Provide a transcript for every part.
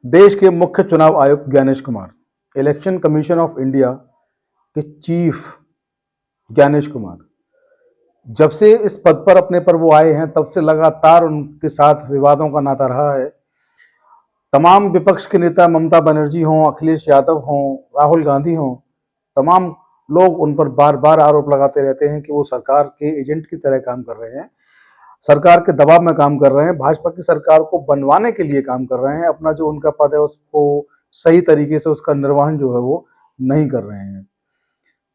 देश के मुख्य चुनाव आयुक्त Gyanesh Kumar, Election Commission of India के चीफ ज्ञानेश कुमार, जब से इस पद पर अपने पर वो आए हैं तब से लगातार उनके साथ विवादों का नाता रहा है। तमाम विपक्ष के नेता ममता बनर्जी हों, अखिलेश यादव हों, राहुल गांधी हों, तमाम लोग उन पर बार बार आरोप लगाते रहते हैं कि वो सरकार के एजेंट की तरह काम कर रहे हैं, सरकार के दबाव में काम कर रहे हैं, भाजपा की सरकार को बनवाने के लिए काम कर रहे हैं, अपना जो उनका पद है उसको सही तरीके से उसका निर्वहन जो है वो नहीं कर रहे हैं।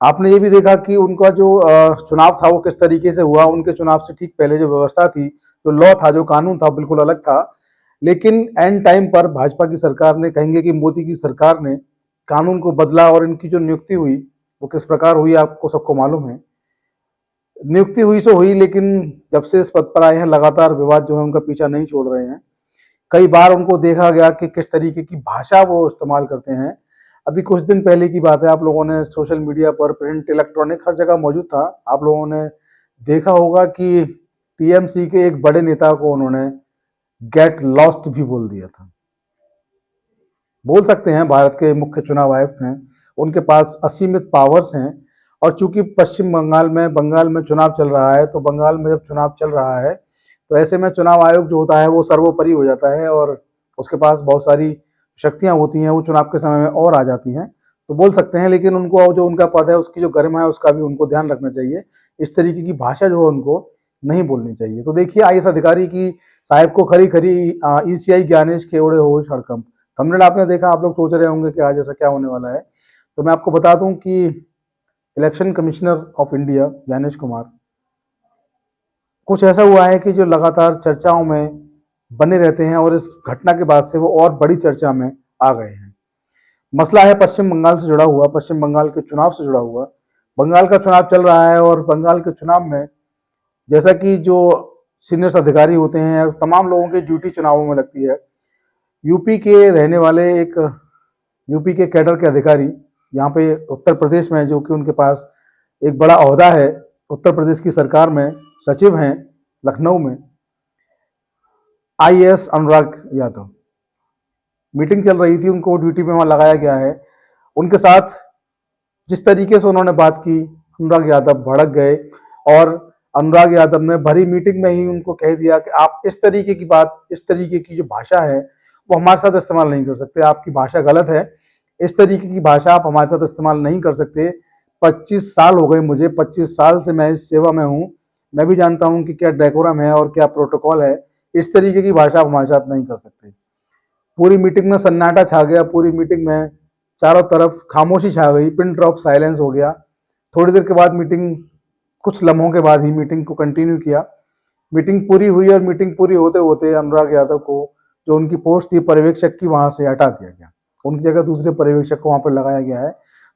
आपने ये भी देखा कि उनका जो चुनाव था वो किस तरीके से हुआ। उनके चुनाव से ठीक पहले जो व्यवस्था थी, जो लॉ था, जो कानून था, बिल्कुल अलग था। लेकिन एंड टाइम पर भाजपा की सरकार ने, कहेंगे कि मोदी की सरकार ने कानून को बदला और इनकी जो नियुक्ति हुई वो किस प्रकार हुई आपको सबको मालूम है। नियुक्ति हुई सो हुई, लेकिन जब से इस पद पर आए हैं लगातार विवाद जो है उनका पीछा नहीं छोड़ रहे हैं। कई बार उनको देखा गया कि किस तरीके की भाषा वो इस्तेमाल करते हैं। अभी कुछ दिन पहले की बात है, आप लोगों ने सोशल मीडिया पर, प्रिंट, इलेक्ट्रॉनिक, हर जगह मौजूद था, आप लोगों ने देखा होगा कि टीएमसी के एक बड़े नेता को उन्होंने गेट लॉस्ट भी बोल दिया था। बोल सकते हैं भारत के मुख्य चुनाव आयुक्त हैं, उनके पास असीमित पावर्स हैं। और चूंकि पश्चिम बंगाल में चुनाव चल रहा है, तो बंगाल में जब चुनाव चल रहा है तो ऐसे में चुनाव आयोग जो होता है वो सर्वोपरि हो जाता है और उसके पास बहुत सारी शक्तियां होती हैं, वो चुनाव के समय में और आ जाती हैं, तो बोल सकते हैं। लेकिन उनको जो उनका पद है उसकी जो गरिमा है उसका भी उनको ध्यान रखना चाहिए। इस तरीके की भाषा जो है उनको नहीं बोलनी चाहिए। तो देखिए, आईएएस अधिकारी की साहिब को खरी खरी ईसीआई ज्ञानेश खेवड़े हो सड़कम। थंबनेल आपने देखा, आप लोग सोच रहे होंगे कि आज ऐसा क्या होने वाला है। तो मैं आपको बता दूं कि election commissioner of India Gyanesh Kumar, कुछ ऐसा हुआ है कि जो लगातार चर्चाओं में बने रहते हैं और इस घटना के बाद से वो और बड़ी चर्चा में आ गए हैं। मसला है पश्चिम बंगाल से जुड़ा हुआ, पश्चिम बंगाल के चुनाव से जुड़ा हुआ। बंगाल का चुनाव चल रहा है और बंगाल के चुनाव में जैसा कि जो सीनियर अधिकारी होते हैं, तमाम लोगों की ड्यूटी चुनावों में लगती है। यूपी के रहने वाले एक यूपी के कैडर के अधिकारी यहाँ पे उत्तर प्रदेश में, जो कि उनके पास एक बड़ा ओहदा है, उत्तर प्रदेश की सरकार में सचिव हैं लखनऊ में, आईएएस अनुराग यादव। मीटिंग चल रही थी, उनको ड्यूटी पे वहां लगाया गया है। उनके साथ जिस तरीके से उन्होंने बात की, अनुराग यादव भड़क गए और अनुराग यादव ने भरी मीटिंग में ही उनको कह दिया कि आप इस तरीके की बात, इस तरीके की जो भाषा है वो हमारे साथ इस्तेमाल नहीं कर सकते, आपकी भाषा गलत है, इस तरीके की भाषा आप हमारे साथ इस्तेमाल नहीं कर सकते। 25 साल हो गए मुझे, 25 साल से मैं इस सेवा में हूँ, मैं भी जानता हूँ कि क्या डेकोरम है और क्या प्रोटोकॉल है, इस तरीके की भाषा आप हमारे साथ नहीं कर सकते। पूरी मीटिंग में सन्नाटा छा गया, पूरी मीटिंग में चारों तरफ खामोशी छा गई, पिन ड्रॉप साइलेंस हो गया। थोड़ी देर के बाद मीटिंग, कुछ लम्हों के बाद ही मीटिंग को कंटिन्यू किया। मीटिंग पूरी हुई और मीटिंग पूरी होते होते अनुराग यादव को, जो उनकी पोस्ट थी पर्यवेक्षक की, वहां से हटा दिया गया, उनकी जगह दूसरे पर्यवेक्षक को वहां पर लगाया गया है।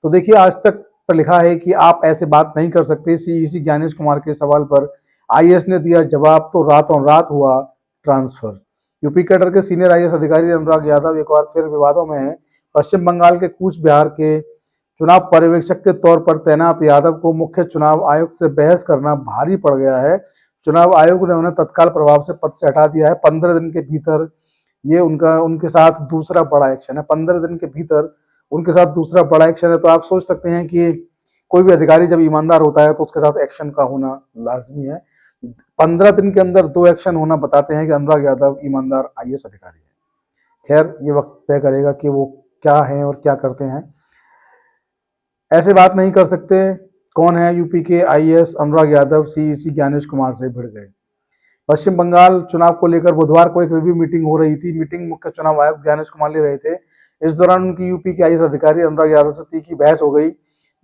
तो देखिए, आज तक पर लिखा है कि आप ऐसे बात नहीं कर सकते। सीईसी ज्ञानेश कुमार के सवाल पर आईएएस ने दिया जवाब, तो रातों रात हुआ ट्रांसफर। यूपी कैडर के सीनियर आईएएस अधिकारी अनुराग यादव एक बार फिर विवादों में है। पश्चिम बंगाल के कूच बिहार के चुनाव पर्यवेक्षक के तौर पर तैनात यादव को मुख्य चुनाव आयुक्त से बहस करना भारी पड़ गया है। चुनाव आयोग ने उन्हें तत्काल प्रभाव से पद से हटा दिया है। 15 दिन के भीतर ये उनके साथ दूसरा बड़ा एक्शन है। 15 दिन के भीतर उनके साथ दूसरा बड़ा एक्शन है। तो आप सोच सकते हैं कि कोई भी अधिकारी जब ईमानदार होता है तो उसके साथ एक्शन का होना लाजमी है। 15 दिन के अंदर 2 एक्शन होना बताते हैं कि अनुराग यादव ईमानदार आईएएस अधिकारी है। खैर, ये वक्त तय करेगा कि वो क्या है और क्या करते हैं। ऐसे बात नहीं कर सकते। कौन है यूपी के आईएएस अनुराग यादव सीईसी ज्ञानेश कुमार से भिड़ गए। पश्चिम बंगाल चुनाव को लेकर बुधवार को एक रिव्यू मीटिंग हो रही थी। मीटिंग मुख्य चुनाव आयुक्त ज्ञानेश कुमार ले रहे थे। इस दौरान उनकी यूपी के आईएएस अधिकारी अनुराग यादव से तीखी बहस हो गई।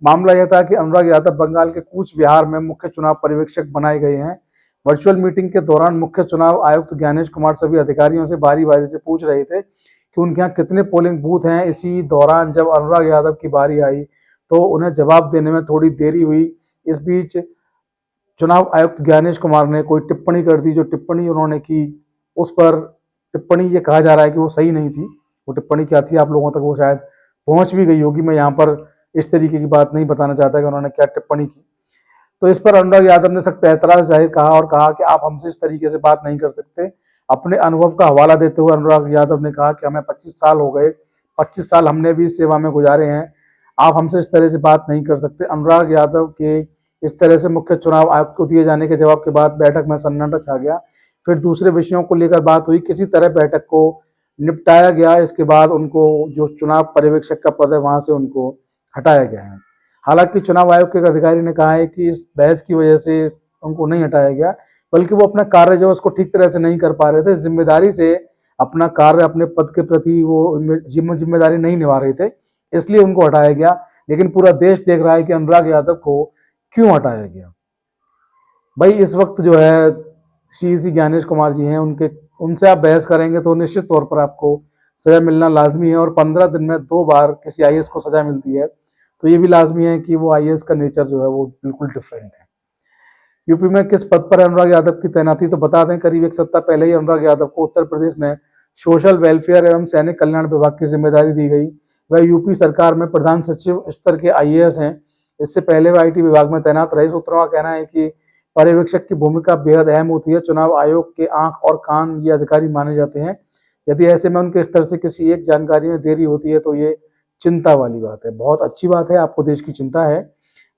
मामला यह था कि अनुराग यादव बंगाल के कूच बिहार में मुख्य चुनाव पर्यवेक्षक बनाए गए हैं। वर्चुअल मीटिंग के दौरान मुख्य चुनाव आयुक्त ज्ञानेश कुमार सभी अधिकारियों से बारी बारी से पूछ रहे थे कि उनके यहाँ कितने पोलिंग बूथ हैं। इसी दौरान जब अनुराग यादव की बारी आई तो उन्हें जवाब देने में थोड़ी देरी हुई। इस बीच चुनाव आयुक्त ज्ञानेश कुमार ने कोई टिप्पणी कर दी। जो टिप्पणी उन्होंने की, उस पर टिप्पणी ये कहा जा रहा है कि वो सही नहीं थी। वो टिप्पणी क्या थी, आप लोगों तक वो शायद पहुंच भी गई होगी। मैं यहाँ पर इस तरीके की बात नहीं बताना चाहता कि उन्होंने क्या टिप्पणी की। तो इस पर अनुराग यादव ने सख्त एतराज जाहिर कहा और कहा कि आप हमसे इस तरीके से बात नहीं कर सकते। अपने अनुभव का हवाला देते हुए अनुराग यादव ने कहा कि हमें 25 साल हो गए, 25 साल हमने भी सेवा में गुजारे हैं, आप हमसे इस तरह से बात नहीं कर सकते। अनुराग यादव के इस तरह से मुख्य चुनाव आयुक्त को दिए जाने के जवाब के बाद बैठक में सन्नाटा छा गया। फिर दूसरे विषयों को लेकर बात हुई, किसी तरह बैठक को निपटाया गया। इसके बाद उनको जो चुनाव पर्यवेक्षक का पद है वहां से उनको हटाया गया है। हालांकि चुनाव आयोग के एक अधिकारी ने कहा है कि इस बहस की वजह से उनको नहीं हटाया गया, बल्कि वो अपना कार्य जो उसको ठीक तरह से नहीं कर पा रहे थे, जिम्मेदारी से अपना कार्य अपने पद के प्रति वो जिम्मेदारी नहीं निभा रहे थे, इसलिए उनको हटाया गया। लेकिन पूरा देश देख रहा है कि अनुराग यादव को क्यों हटाया गया। भाई इस वक्त जो है सी ज्ञानेश कुमार जी हैं, उनसे आप बहस करेंगे तो निश्चित तौर पर आपको सजा मिलना लाजमी है, और 15 दिन में 2 बार किसी आईएएस को सजा मिलती है तो ये भी लाजमी है कि वो आईएएस का नेचर जो है वो बिल्कुल डिफरेंट है। यूपी में किस पद पर अनुराग यादव की तैनाती, तो बता दें करीब एक सप्ताह पहले ही अनुराग यादव को उत्तर प्रदेश में सोशल वेलफेयर एवं सैनिक कल्याण विभाग की जिम्मेदारी दी गई। वह यूपी सरकार में प्रधान सचिव स्तर के आईएएस हैं। इससे पहले वह आईटी विभाग में तैनात रहे। सूत्रों का कहना है कि पर्यवेक्षक की भूमिका बेहद अहम होती है। चुनाव आयोग के आंख और कान ये अधिकारी माने जाते हैं। यदि ऐसे में उनके स्तर से किसी एक जानकारी में देरी होती है तो ये चिंता वाली बात है। बहुत अच्छी बात है, आपको देश की चिंता है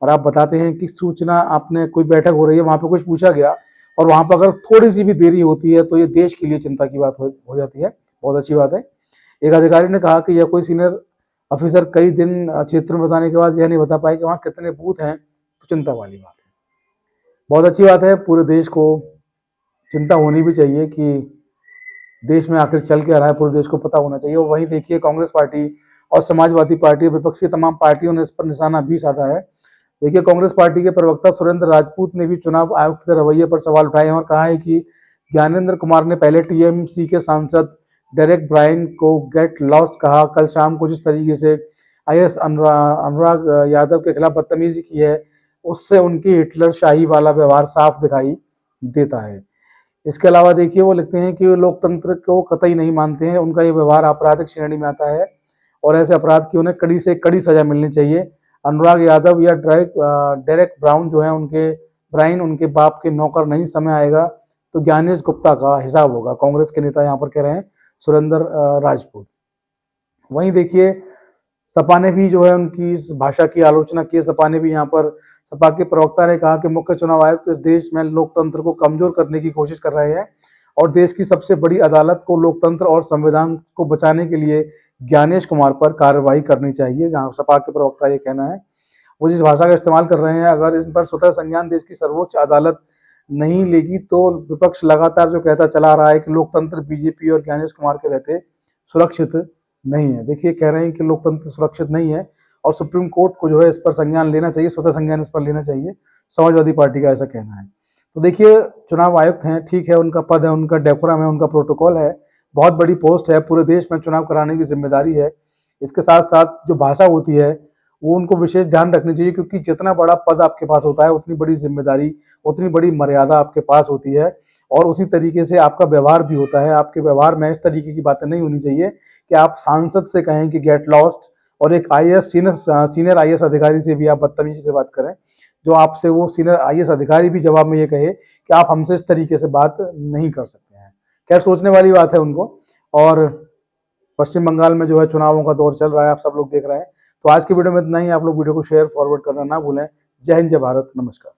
और आप बताते हैं कि सूचना, आपने कोई बैठक हो रही है वहां पर कुछ पूछा गया और वहां पर अगर थोड़ी सी भी देरी होती है तो ये देश के लिए चिंता की बात हो जाती है। बहुत अच्छी बात है। एक अधिकारी ने कहा कि यह कोई सीनियर ऑफिसर कई दिन क्षेत्र में बताने के बाद यह नहीं बता पाए कि वहाँ कितने बूथ हैं, तो चिंता वाली बात है। बहुत अच्छी बात है, पूरे देश को चिंता होनी भी चाहिए कि देश में आखिर चल क्या रहा है, पूरे देश को पता होना चाहिए। और वहीं देखिए कांग्रेस पार्टी और समाजवादी पार्टी, विपक्षी तमाम पार्टियों ने इस पर निशाना भी साधा है। देखिए कांग्रेस पार्टी के प्रवक्ता सुरेंद्र राजपूत ने भी चुनाव आयुक्त के रवैये पर सवाल उठाए हैं और कहा है कि ज्ञानेंद्र कुमार ने पहले टीएमसी के सांसद डेरेक ब्रायन को गेट लॉस्ट कहा। कल शाम को जिस तरीके से आईएएस अनुराग यादव के खिलाफ बदतमीजी की है, उससे उनकी हिटलर शाही वाला व्यवहार साफ दिखाई देता है। इसके अलावा देखिए वो लिखते हैं कि वो लोकतंत्र को कतई नहीं मानते हैं, उनका ये व्यवहार आपराधिक श्रेणी में आता है और ऐसे अपराध की उन्हें कड़ी से कड़ी सजा मिलनी चाहिए। अनुराग यादव या डेरेक ब्राउन जो है ब्राइन उनके बाप के नौकर नहीं। समय आएगा तो ज्ञानेश गुप्ता का हिसाब होगा, कांग्रेस के नेता यहाँ पर कह रहे हैं सुरेंद्र राजपूत। वहीं देखिए सपा ने भी जो है उनकी इस भाषा की आलोचना की। सपा ने भी यहाँ पर, सपा के प्रवक्ता ने कहा कि मुख्य चुनाव आयुक्त इस देश में लोकतंत्र को कमजोर करने की कोशिश कर रहे हैं और देश की सबसे बड़ी अदालत को लोकतंत्र और संविधान को बचाने के लिए ज्ञानेश कुमार पर कार्रवाई करनी चाहिए। जहां सपा के प्रवक्ता ये कहना है, वो जिस भाषा का इस्तेमाल कर रहे हैं, अगर इस पर स्वतः संज्ञान देश की सर्वोच्च अदालत नहीं लेगी तो विपक्ष लगातार जो कहता चला रहा है कि लोकतंत्र बीजेपी और ज्ञानेश कुमार के रहते सुरक्षित नहीं है। देखिए कह रहे हैं कि लोकतंत्र सुरक्षित नहीं है और सुप्रीम कोर्ट को जो है इस पर संज्ञान लेना चाहिए, स्वतः संज्ञान इस पर लेना चाहिए। समाजवादी पार्टी का ऐसा कहना है। तो देखिए चुनाव आयुक्त हैं, ठीक है, उनका पद है, उनका डेकोरम है, उनका प्रोटोकॉल है, बहुत बड़ी पोस्ट है, पूरे देश में चुनाव कराने की जिम्मेदारी है। इसके साथ साथ जो भाषा होती है वो उनको विशेष ध्यान रखनी चाहिए, क्योंकि जितना बड़ा पद आपके पास होता है उतनी बड़ी जिम्मेदारी, उतनी बड़ी मर्यादा आपके पास होती है और उसी तरीके से आपका व्यवहार भी होता है। आपके व्यवहार में इस तरीके की बातें नहीं होनी चाहिए कि आप सांसद से कहें कि गेट लॉस्ट और एक आईएएस सीनियर आईएएस अधिकारी से भी आप बदतमीजी से बात करें, जो आपसे वो सीनियर आईएएस अधिकारी भी जवाब में ये कहे कि आप हमसे इस तरीके से बात नहीं कर सकते हैं। खैर सोचने वाली बात है उनको। और पश्चिम बंगाल में जो है चुनावों का दौर चल रहा है, आप सब लोग देख रहे हैं। तो आज की वीडियो में इतना ही। आप लोग वीडियो को शेयर फॉरवर्ड करना ना भूलें। जय हिंद, जय भारत, नमस्कार।